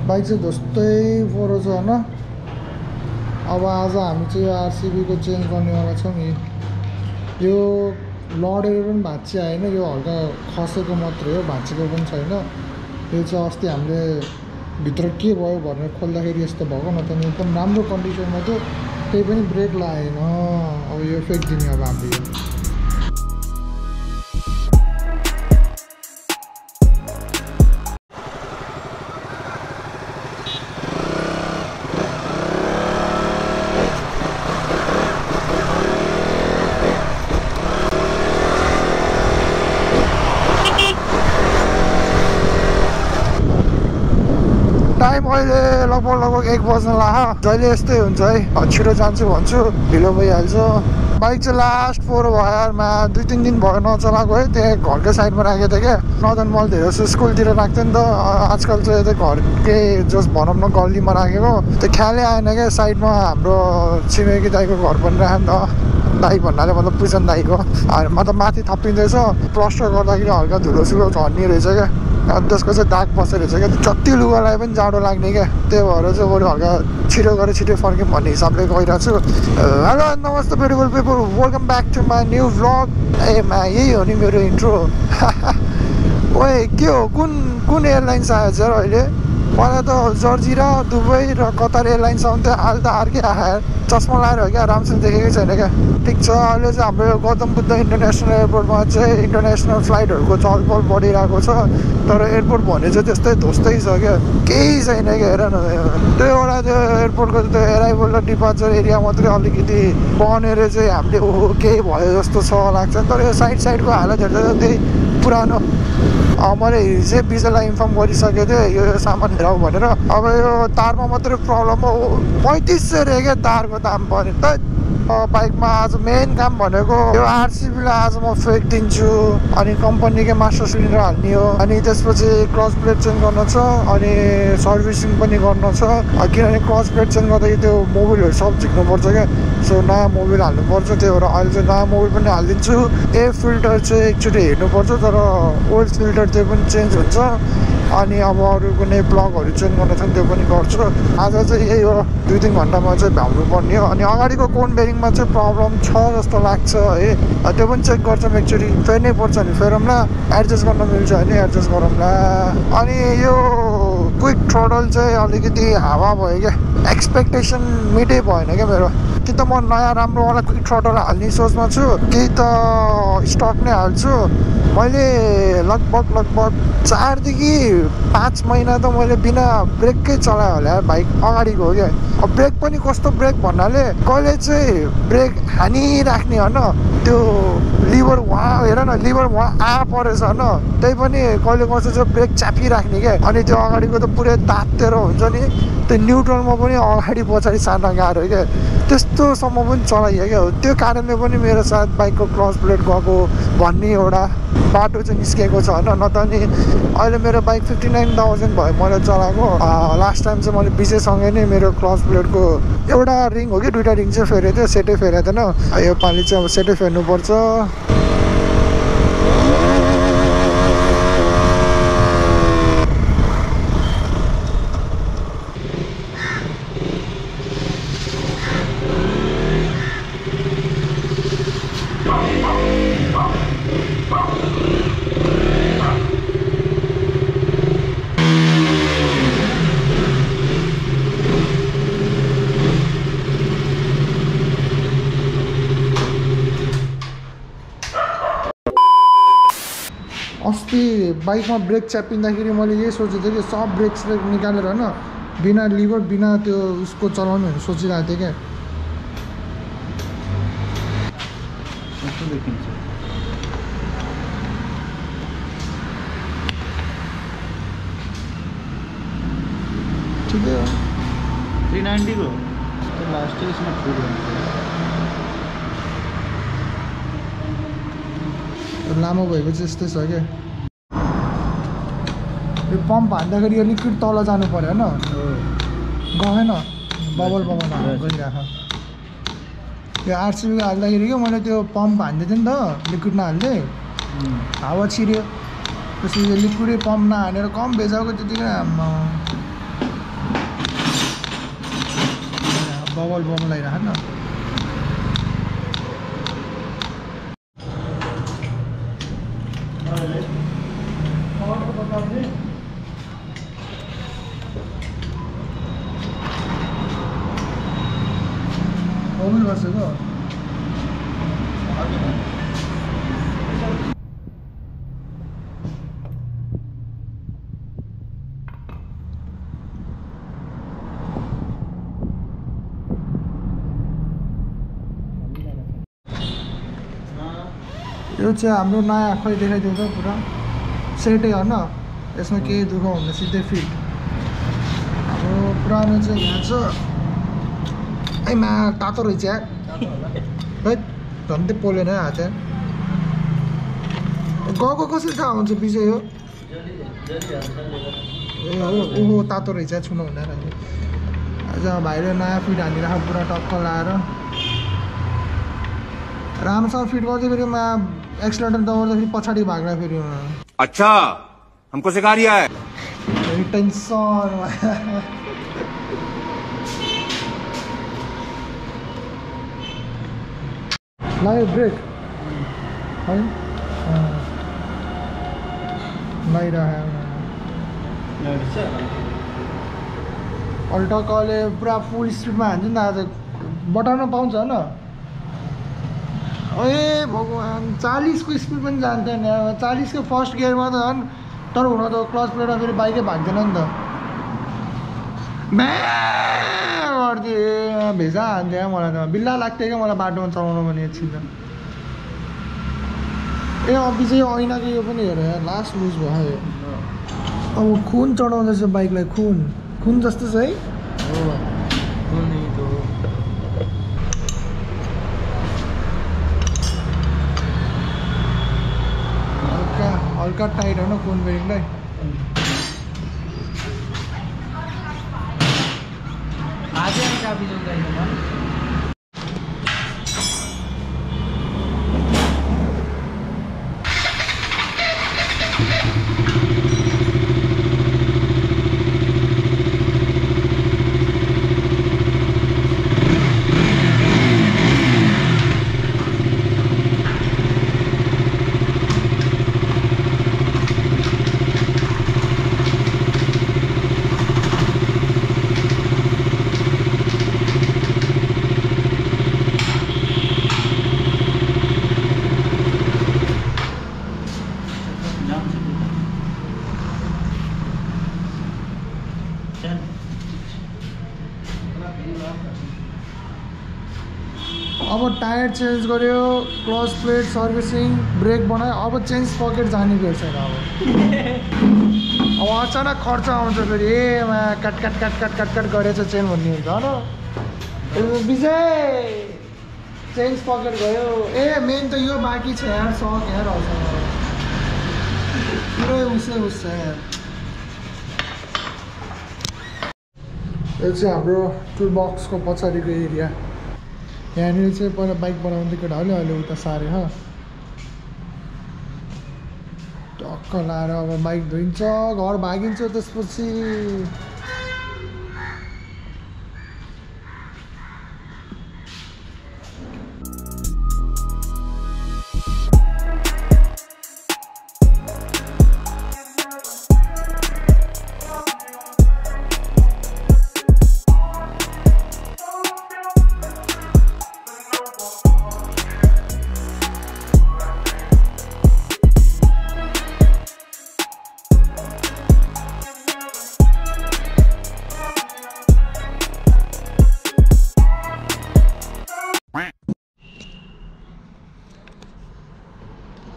Bike चाहिँ ध्वस्तै परो छ होइन। अब आज हामी चाहिँ यो आरसिबीको चेन्ज गर्नेवाला छौँ नि। यो लडेर पनि भाँच्ची आएन, यो हल्का खसेको मात्रै हो, भाँचेको पनि छैन। यो चाहिँ अस्ति हामीले भित्र के भयो भनेर खोल्दाखेरि यस्तो भएको, न त एकदम राम्रो कन्डिसनमा थियो, त्यही पनि ब्रेक लागेन। अब यो फ्याँकिदिने अब हामीले यो टाइम अहिले लगभग 1 बज्न लाग्यो। जहिले यस्तै हुन्छ है, छिटो जान्छु भन्छु ढिलो भइहाल्छ। बाइक चाहिँ लास्ट फोहोर भयो यारमा, 2-3 दिन भयो नचलाएको है। त्यहाँ घरकै साइडमा राखेको थिएँ क्या, नदन मल धेरै जस्तो स्कुलतिर राख्थेँ नि त। आजकल चाहिँ यतै घरकै जस भनौँ न गल्लीमा राखेको, त्यो ख्यालै आएन क्या। साइडमा हाम्रो छिमेकी दाईको घर पनि राख्यो नि त, दाई भन्नाले मतलब पुजन दाईको। मतलब माथि थपिँदैछ, प्लस्टर गर्दाखेरि हल्का धुलो झर्ने रहेछ क्या, अनि त्यसको चाहिँ दाग बसेर रहेछ क्या। जति लुगा लगाए पनि जाडो लाग्ने क्या, त्यही भएर चाहिँ बरु हल्का छिटो गरेर छिटो फर्क्यौँ भन्ने हिसाबले गइरहेको छु। हेलो नमस्ते beautiful people, welcome back to my new vlog. यही हो नि मेरो इन्ट्रो। ओए के हो, कुन एयरलाइन्स आयो चाहिँ अहिले? पहिला त जर्जिरा, दुबई र कतार एयरलाइन्स आउँथ्यो, अहिले त अर्कै आयो। चस्मा लगाएर हो क्या, राम्रोसँग देखेकै छैन क्या। ठिक छ, अहिले चाहिँ हाम्रो गौतम बुद्ध इन्टरनेसनल एयरपोर्टमा चाहिँ इन्टरनेसनल फ्लाइटहरूको चलपल बढिरहेको छ। तर एयरपोर्ट भने चाहिँ त्यस्तै ध्वस्तै छ क्या, केही छैन क्या। हेर न, त्यो एउटा त्यो एयरपोर्टको त्यो एराइभल र डिपार्चर एरिया मात्रै अलिकति बनेर चाहिँ हामीले ओहो केही भयो जस्तो छ लाग्छ। तर यो साइडको हालत हेर्दा चाहिँ त्यही पुरानो। मैले हिजो बिजलाई इन्फर्म गरिसकेको थिएँ यो सामान हेराउ भनेर। अब यो तारमा मात्रै प्रब्लम हो, 3500 रे क्या तारको दाम पर्यो त। बाइकमा आज मेन काम भनेको यो आरसिबीलाई आज म फ्याँकिदिन्छु, अनि कम्पनीकै मास्टर सिलिन्डर हाल्ने हो, अनि त्यसपछि क्लच प्लेट चेन्ज गर्न छ, अनि सर्भिसिङ पनि गर्न छ। किनभने क्लच प्लेट चेन्ज गर्दाखेरि त्यो मोबिलहरू सब झिक्नुपर्छ क्या, सो नयाँ मोबिल हाल्नुपर्छ। त्यही भएर अहिले चाहिँ नयाँ मोबिल पनि हालिदिन्छु। एयर फिल्टर चाहिँ एकचोटि हेर्नुपर्छ, तर ओइल फिल्टर त्यो पनि चेन्ज हुन्छ। अनि अब अरू कुनै प्लगहरू चेन्ज गर्न छ त्यो पनि गर्छु। आज चाहिँ यही हो, 2-3 घन्टामा चाहिँ भ्याउनु पर्ने हो। अनि अगाडिको कोन बेरिङमा चाहिँ प्रब्लम छ जस्तो लाग्छ है, त्यो पनि चेक गर्छौँ एकचोटि। फेर्नै पर्छ नि फेरौँला, एडजस्ट गर्न मिल्छ भने एडजस्ट गरौँला। अनि यो क्विक थ्रोटल चाहिँ अलिकति हावा भयो क्या, एक्सपेक्टेसन मिटै भएन क्या मेरो। कि त म नयाँ राम्रोवाला क्विक थ्रोटल हाल्ने सोचमा छु, कि त स्टक नै हाल्छु। मैले लगभग 4देखि 5 महिना त मैले बिना ब्रेककै चलाएँ होला बाइक। अगाडिको हो क्या, अब ब्रेक पनि कस्तो ब्रेक भन्नाले कहिले चाहिँ ब्रेक हानिराख्ने होइन, त्यो लिभर वहाँ हेर न, लिभर वहाँ परेछ होइन, त्यही पनि कहिले कस्तो चाहिँ ब्रेक च्यापिराख्ने क्या। अनि त्यो अगाडिको त पुरै तातेर हुन्छ नि, त्यो न्युट्रलमा पनि अगाडि पछाडि सार्न गाह्रो क्या, त्यस्तोसम्म पनि चलाइयो क्या। त्यो कारणले पनि मेरो साथ बाइकको क्लच प्लेट गएको भन्ने एउटा बाटो चाहिँ निस्केको छ होइन। न त नि अहिले मेरो बाइक 59,000 भयो मैले चलाएको। लास्ट टाइम चाहिँ मैले विजयसँगै नै मेरो क्लच प्लेटको एउटा रिङ हो कि 2टा रिङ चाहिँ फेरेको थियो, सेटै फेरेको थिएन। यो पालि चाहिँ अब सेटै फेर्नुपर्छ। अस्ति बाइकमा ब्रेक च्यापिँदाखेरि मैले यही सोचेको थिएँ कि सब ब्रेक निकालेर होइन, बिना लिभर बिना त्यो उसको चलाउनु भनेर सोचिरहेको थिएँ क्या। ठिकै हो, 390 को लास्ट यसमा छुट हुन्छ। लामो भएपछि यस्तै छ क्या। यो पम्प हान्दाखेरि यो लिक्विड तल जानु पर्यो होइन, गएन बबल गइरहेको। यो आरसिबीको हाल्दाखेरि क्या मैले त्यो पम्प हान्दै थिएँ नि त, लिक्विड नहाल्दै हावा छिर्यो। त्यसपछि यो लिक्विडै पम्प नहानेर कम भेजाएको त्यतिकै बबल बम लगाइराख न बबल बसेको यो चाहिँ हाम्रो नयाँ खै देखाइदिउँछ पुरा सेटै हो न यसमा केही दुःख हुँदैन सिधै फिट हाम्रो पुरानो चाहिँ यहाँ छ ऐमा तातो रहेछ है झन्डै पोलेन है हात गएको कसरी थाहा हुन्छ विजय हो ए हो ओहो तातो रहेछ छुनु हुँदैन आज भाइले नयाँ फिट हानिराख पुरा टक्क लाएर राम्रोसँग फिट गर्दै फेरि एक्सिलेटर दबाउँदाखेरि पछाडि भाग्ला फेरि अच्छा हमको सिखा रिया है टेन्सन लाग्यो ब्रेक है लगाइराख्यो अल्टोकले पुरा फुल स्पिडमा हान्छ नि त आज बटाउन पाउँछ होइन ए भगवान् 40 को स्पिड पनि जान्दैन 40 को फर्स्ट गियरमा त झन् तर हुन त क्लच प्लेटमा फेरि बाइकै भाग्दैन नि त गरिदियो भेजा हान्थ्यो मलाई त बिल्ला लाग्थ्यो क्या मलाई बाटोमा चलाउनु भने एकछिन त ए अघि चाहिँ ऐनाको यो पनि हेर लास्ट लुज भयो अब खुन चढाउँदैछ बाइकलाई खुन जस्तो छ है हल्का टाइट हो न कोन बेरिङलाई आजै काफी जोड्दैन अब टायर चेन्ज गर्यो क्लच प्लेट सर्भिसिङ ब्रेक बनायो अब चेन्ज पकेट जाने बेर छैन अब अचानक खर्च आउँछ फेरि एमा काट गरेछ चेन भन्ने हुन्छ होइन विजय चेन्ज पकेट गयो ए मेन त यो बाँकी छ यार सक यार पुरै उसै यार यो चाहिँ हाम्रो टुल बक्सको पछाडिको एरिया यहाँनिर चाहिँ पहिला बाइक बनाउँदै केटाहरूले अहिले उता सारे हो टक्क लाएर अब बाइक धोइन्छ घर भागिन्छ त्यसपछि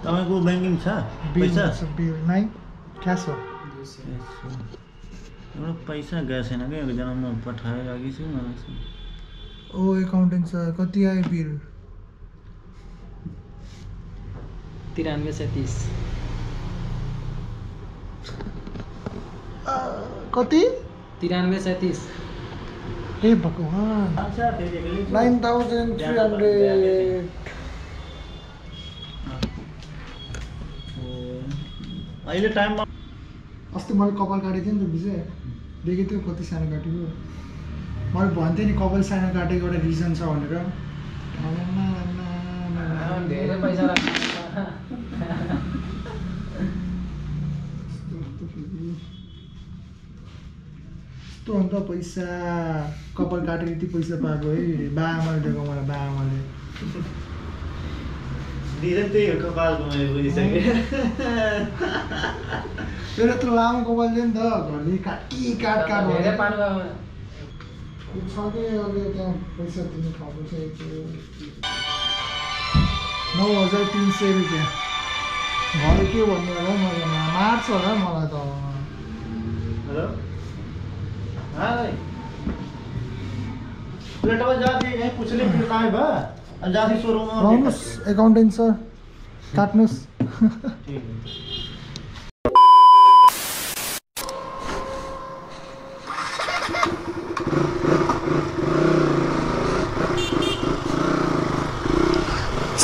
तपाईको बैंकिङ छ पैसा बिल नै क्यास हो एउटा पैसा गएको छैन क्या एकजना म पठाइराखेको छु मलाई ओ एकाउन्टेन्ट छ कति आयो बिल 9337 कति 9337 हे भगवान् 9300 अहिले टाइममा अस्ति मैले कपाल काटेको थिएँ नि त विजय देखेको थियो कति सानो काटेको मैले भन्थेँ नि कपाल सानो काटेको एउटा रिजन छ भनेर धेरै पैसा लाग्छ यस्तो अन्त पैसा कपाल काटेर यति पैसा पाएको है बाआमाले दिएको मलाई बाआमाले दिँदै त्यही हो कपालको मैले बुझिसकेँ मेरो यत्रो लामो कपाल थियो नि त घरले काट धेरै पानी गयो छ कि अहिले त्यहाँ पैसा दिनु खाएको छ 9,300 रुपियाँ घरले के भन्नु होला मैले मार्छ होला मलाई त हेलो हाँ भाई प्लेटवा जाती यहीं पूछले फिर कहाँ है बा जाती शोरूम में आउनुहोस् एकाउन्टेन्ट सर काट्नुहोस् ठीक है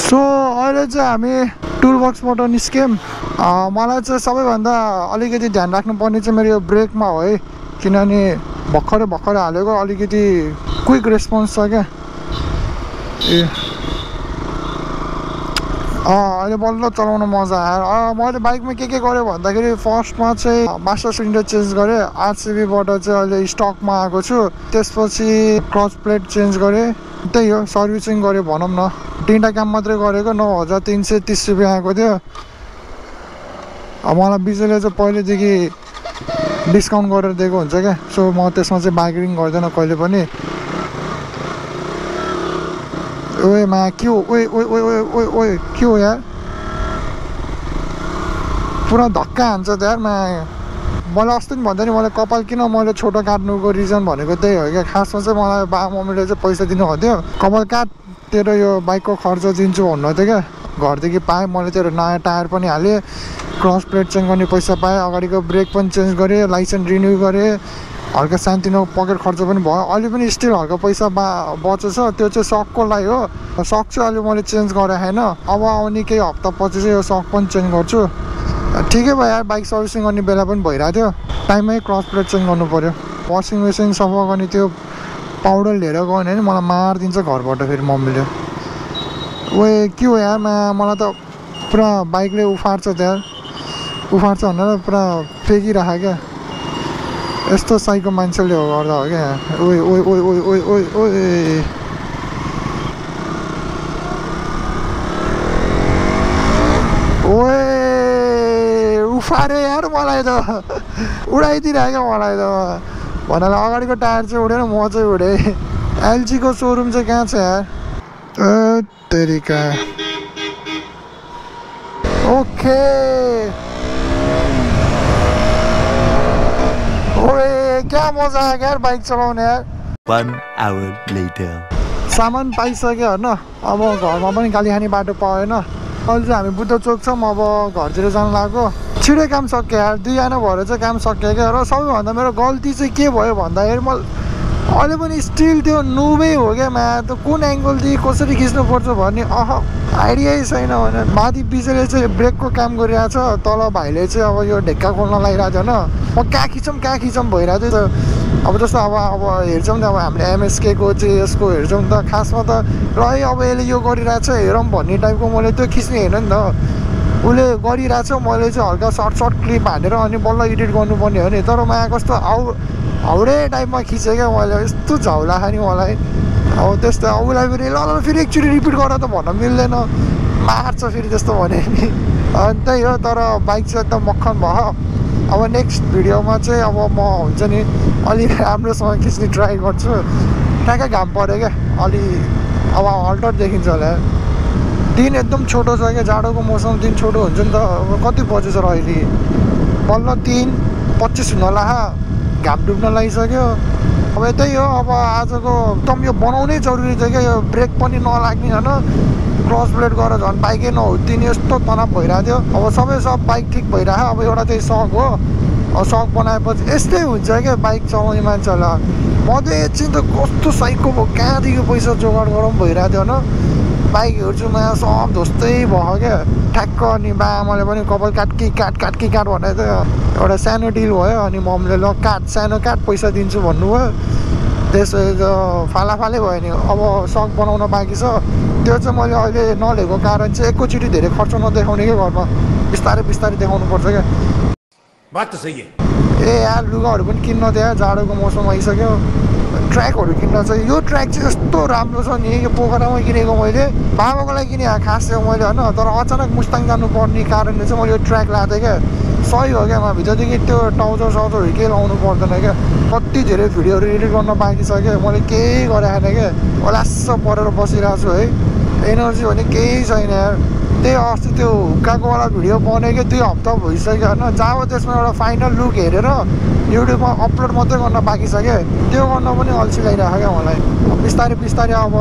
सो अहिले चाहिँ हामी टुल बक्सबाट निस्क्यौँ मलाई चाहिँ सबैभन्दा अलिकति ध्यान राख्नुपर्ने चाहिँ मेरो यो ब्रेकमा हो है किनभने भर्खरै हालेको अलिकति क्विक रेस्पोन्स छ क्या ए अहिले बल्ल चलाउन मजा आयो मैले बाइकमा के गरेँ भन्दाखेरि फर्स्टमा चाहिँ मास्टर सिलिन्डर चेन्ज गरेँ 8CBबाट चाहिँ अहिले स्टकमा आएको छु त्यसपछि क्लच प्लेट चेन्ज गरेँ त्यही हो सर्भिसिङ गरेँ भनौँ न 3टा काम मात्रै गरेको 9,330 रुपियाँ आएको थियो मलाई विजयले चाहिँ पहिलेदेखि डिस्काउन्ट गरेर दिएको हुन्छ क्या सो म त्यसमा चाहिँ बार्गेनिङ गर्दैन कहिले पनि ओए मा के हो ओए के हो यार पुरा धक्का हान्छ त यार मैले अस्ति पनि भन्दा नि मलाई कपाल किन मैले छोटो काट्नुको रिजन भनेको त्यही हो क्या खासमा चाहिँ मलाई बाबामम्मीले चाहिँ पैसा दिनुभएको थियो कपाल काट तेरो यो बाइकको खर्च दिन्छु भन्नुहुन्थ्यो क्या घरदेखि पाएँ मैले तेरो नयाँ टायर पनि हालेँ क्रस प्लेट चेन्ज गर्ने पैसा पाएँ अगाडिको ब्रेक पनि चेन्ज गरेँ लाइसेन्स रिन्यू गरेँ हल्का सानोतिनो पकेट खर्च पनि भयो अहिले पनि स्टिल हल्का पैसा बचेछ त्यो चाहिँ सकको लागि हो सक चाहिँ अहिले मैले चेन्ज गरेको छैन अब आउने केही हप्ता पछि चाहिँ यो सक पनि चेन्ज गर्छु ठिकै भयो यार बाइक सर्भिसिङ गर्ने बेला पनि भइरहेको थियो टाइममै क्रस प्लेट चेन्ज गर्नु पऱ्यो वासिङ मेसिन सफा गर्ने त्यो पाउडर लिएर गयो भने मलाई मारिदिन्छ घरबाट फेरि मम्मीले ओए के हो यार मलाई त पुरा बाइकले उफार्छ त्यहाँ उफार्छ भनेर पुरा फ्याँकिराख क्या यस्तो साइको मान्छेले हो गर्दा हो क्या ओए ओए ओए ओए ओए ओए ओए ओए उफारे यार मलाई त उडाइदिइराख्यो मलाई त भन्नाले अगाडिको टायर चाहिँ उडेन म चाहिँ उडेँ एलजीको सोरुम चाहिँ कहाँ छ यार तेरिका ओके ओए क्या मजा आयो यार बाइक चलाउने यार 1 hour later सामान पाइसक्यो होइन अब घरमा पनि गाली खाने बाटो पाएन अहिले चाहिँ हामी बुद्ध चोक छौँ अब घरतिर जानु लाग्यो छिटै काम सक्यो यार 2 आना भएर चाहिँ काम सक्यो क्या र सबैभन्दा मेरो गल्ती चाहिँ के भयो भन्दाखेरि मैले अहिले पनि स्टिल त्यो नुबै हो क्या त कुन एङ्गलदेखि कसरी खिच्नुपर्छ भन्ने आइडियै छैन भने माथि पछिले चाहिँ ब्रेकको काम गरिरहेको छ तल भाइले चाहिँ अब यो ढेक्का खोल्न लागिरहेको थियो होइन म कहाँ खिचौँ भइरहेको थियो अब जस्तो अब हेर्छौँ नि अब हामीले एमएसकेको चाहिँ यसको हेर्छौँ त खासमा त ल है अब यसले यो गरिरहेको छ हेरौँ भन्ने टाइपको मैले त्यो खिच्ने हेर्न नि त उसले गरिरहेको छ मैले चाहिँ हल्का सर्ट क्लिप हानेर अनि बल्ल एडिट गर्नुपर्ने हो नि तर मलाई कस्तो हाउडे टाइपमा खिचेँ क्या मैले यस्तो झौला खाने मलाई अब त्यस्तो उसलाई फेरि एकचोटि रिपिट गरेर त भन्न मिल्दैन मार्छ फेरि त्यस्तो भन्यो नि अनि त्यही हो तर बाइक चाहिँ एकदम मक्खन भयो अब नेक्स्ट भिडियोमा चाहिँ अब म हुन्छ नि अलिक राम्रोसँग खिच्ने ट्राई गर्छु ट्याक्कै घाम पऱ्यो क्या अलि अब अल्टर देखिन्छ होला दिन एकदम छोटो छ क्या जाडोको मौसम दिन छोटो हुन्छ नि त अब कति बजेछ र अहिले बल्ल 3:25 हुन लाग्यो घाम डुब्न लागिसक्यो अब त्यही हो अब आजको एकदम यो बनाउनै जरुरी थियो क्या यो ब्रेक पनि नलाग्ने होइन क्लच प्लेट गरेर झन् बाइकै नहुत्तिने यस्तो तनाव भइरहेको थियो अब सब बाइक ठिक भइरहेको अब एउटा चाहिँ सक हो सक बनाएपछि यस्तै हुन्छ क्या बाइक चलाउने मान्छेहरूलाई म त एकछिन त कस्तो साइकको भयो कहाँदेखि पैसा जोगाड गरौँ भइरहेको थियो होइन बाइक हेर्छुमा सब ध्वस्तै भयो क्या ठ्याक्क अनि बाआमाले पनि कपाल काट भनेको थियो एउटा सानो डिल भयो अनि मम्मीले ल सानो काट पैसा दिन्छु भन्नुभयो त्यसो फालाफालै भयो नि अब सक बनाउन बाँकी छ त्यो चाहिँ मैले अहिले नलिएको कारण चाहिँ एकैचोटि धेरै खर्च नदेखाउने क्या घरमा बिस्तारै बिस्तारै देखाउनु पर्छ क्या बात त सही है ए यार लुगाहरू पनि किन्न त्यहाँ जाडोको मौसम आइसक्यो ट्र्याकहरू किन्न चाहिँ यो ट्र्याक चाहिँ यस्तो राम्रो छ नि यो पोखरामै किनेको मैले बाबाको लागि किने खास चाहिँ मैले होइन तर अचानक मुस्ताङ जानुपर्ने कारणले चाहिँ मैले यो ट्र्याक लाँथेँ क्या सही हो क्या भित्रदेखि त्यो टाउजर साउजरहरू केही लाउनु पर्दैन क्या कति धेरै भिडियोहरू एडिट गर्न बाँकी छ क्या मैले केही गरेको छैन क्या ओलास्स परेर बसिरहेको छु है एनर्जी भने केही छैन यार त्यही अस्ति त्यो हुक्काकोवाला भिडियो बनेको 2 हप्ता भइसक्यो होइन जब त्यसमा एउटा फाइनल लुक हेरेर युट्युबमा अपलोड मात्रै गर्न बाँकी छ क्या त्यो गर्न पनि अल्छी लागिरहेको क्या मलाई बिस्तारै बिस्तारै अब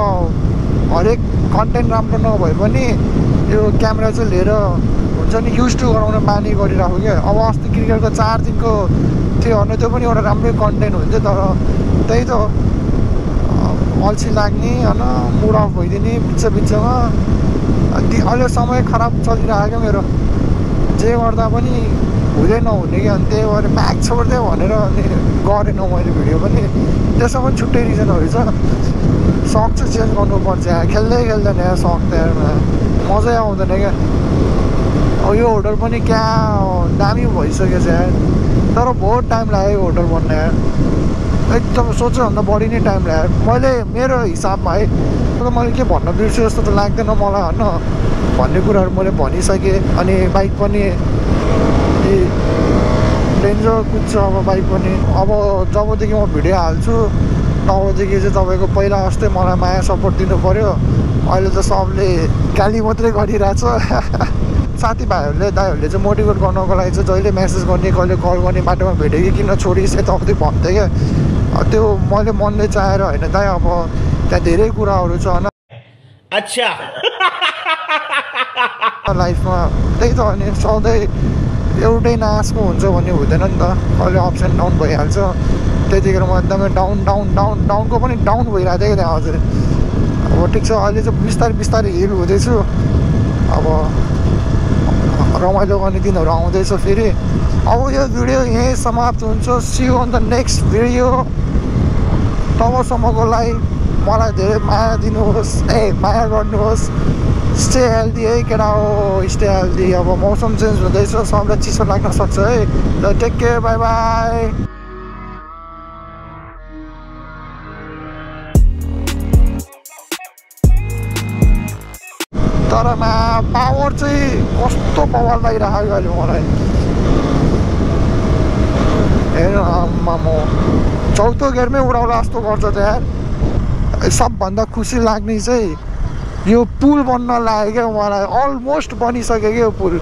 हरेक कन्टेन्ट राम्रो नभए पनि यो क्यामेरा चाहिँ लिएर हुन्छ नि युज टु गराउन बानी गरिरहेको क्या अब अस्ति क्रिकेटको 4 दिनको थियो भने त्यो पनि एउटा राम्रै कन्टेन्ट हुन्थ्यो तर त्यही त अल्छी लाग्ने होइन मुड अफ भइदिने बिचमा अहिले समय खराब चलिरहेको क्या मेरो जे गर्दा पनि हुँदै नहुने क्या अनि त्यही भएर ब्याग छोडिदियो भनेर अनि गरेन मैले भिडियो पनि त्यसमा पनि छुट्टै रिजनहरू छ सक चाहिँ चेन्ज गर्नुपर्छ यहाँ खेल्दै खेल्दैन यहाँ सक त्यहाँ मजै आउँदैन क्या अब यो होटल पनि क्या दामी भइसक्यो छ यार तर बहुत टाइम लाग्यो यो होटल बन्न यार एकदम सोचेभन्दा बढी नै टाइम लाग्यो मैले मेरो हिसाबमा है मैले के भन्न बिर्छु जस्तो त लाग्दैन मलाई होइन भन्ने कुराहरू मैले भनिसकेँ अनि बाइक पनि डेन्जर कुद्छ अब बाइक पनि अब जबदेखि म भिडियो हाल्छु तबदेखि चाहिँ तपाईँको पहिला जस्तै मलाई माया सपोर्ट दिनु पऱ्यो अहिले त सबले गाली मात्रै गरिरहेछ साथीभाइहरूले दाइहरूले चाहिँ मोटिभेट गर्नको लागि चाहिँ जहिले मेसेज गर्ने कहिले कल गर्ने बाटोमा भेट्यो कि किन छोडिस् यताउति भन्थेँ क्या त्यो मैले मनले चाहेर होइन दाइ अब त्यहाँ धेरै कुराहरू छ होइन अच्छा लाइफमा त्यही त अनि सधैँ एउटै नाचको हुन्छ भन्ने हुँदैन नि त कहिले अप्स एन्ड डाउन भइहाल्छ त्यतिखेर म एकदमै डाउनको पनि डाउन भइरहेको थिएँ त्यहाँ हजुर अब ठिक छ अहिले चाहिँ बिस्तारै बिस्तारै हिल हुँदैछु अब रमाइलो गर्ने दिनहरू आउँदैछ फेरि अब यो भिडियो यहीँ समाप्त हुन्छ see you on the next video तबसम्मको लागि मलाई धेरै माया दिनुहोस् माया गर्नुहोस् स्टे हेल्दी है केटा हो स्टे हेल्दी अब मौसम चेन्ज हुँदैछ सबलाई चिसो लाग्न सक्छ है ल टेक केयर बाई बाई तर पावर चाहिँ कस्तो पावर लागिरहेको अहिले मलाई हेर्नु आम्मा म चौथो गियरमै उडाउला जस्तो गर्छ त यार सबभन्दा खुसी लाग्ने चाहिँ यो पुल बन्न लाग्यो क्या मलाई अलमोस्ट बनिसक्यो क्या यो पुल